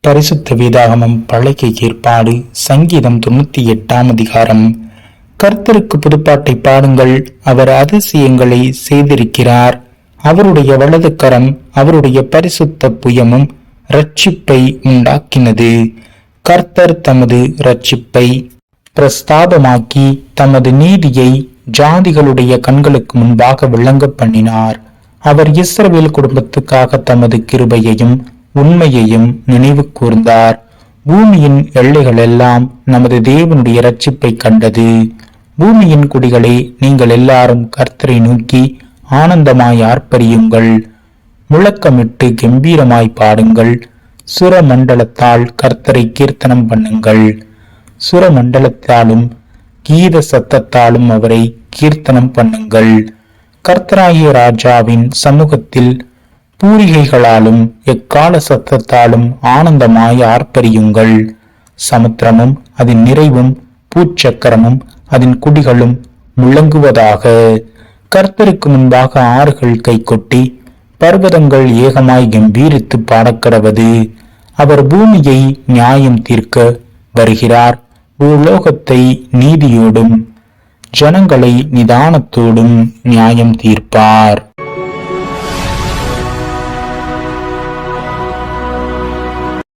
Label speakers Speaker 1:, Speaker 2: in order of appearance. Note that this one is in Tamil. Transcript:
Speaker 1: பரிசுத்த வேதாகமம் பழைய ஏற்பாடு சங்கீதம் 98ஆம் அதிகாரம். கர்த்தருக்கு புதுப்பாட்டை பாடுங்கள், அவர் அதிசயங்களை செய்திருக்கிறார். அவருடைய வலது கரம் அவருடைய பரிசுத்த புயமும் இரட்சிப்பை உண்டாக்கினது. கர்த்தர் தமது இரட்சிப்பை பிரஸ்தாபமாக்கி தமது நீதியை ஜாதிகளுடைய கண்களுக்கு முன்பாக விளங்க பண்ணினார். அவர் இஸ்ரவேல் குடும்பத்துக்காக தமது கிருபையையும் உண்மையையும் நினைவு கூர்ந்தார். பூமியின் எல்லைகள் எல்லாம் நமது தேவனுடைய இரட்சிப்பை கண்டது. பூமியின் குடிகளே, நீங்கள் எல்லாரும் கர்த்தரை நோக்கி ஆனந்தமாய் ஆர்ப்பரியுங்கள், முழக்கமிட்டு கம்பீரமாய் பாடுங்கள். சுரமண்டலத்தால் கர்த்தரை கீர்த்தனம் பண்ணுங்கள். சுரமண்டலத்தாலும் கீத சத்தத்தாலும் அவரை கீர்த்தனம் பண்ணுங்கள். கர்த்தராகிய ராஜாவின் சமூகத்தில் பூரிகைகளாலும் எக்கால சத்தத்தாலும் ஆனந்தமாய் ஆர்ப்பரியுங்கள். சமுத்திரமும் அதன் நிறைவும் பூச்சக்கரமும் அதன் குடிகளும் முழங்குவதாக. கர்த்தருக்கு முன்பாக ஆறுகள் கைகொட்டி பர்வதங்கள் ஏகமாய் கம்பீரித்து பாடக்கடவது. அவர் பூமியை நியாயம் தீர்க்க வருகிறார். பூலோகத்தை நீதியோடும் ஜனங்களை நிதானத்தோடும் நியாயம் தீர்ப்பார்.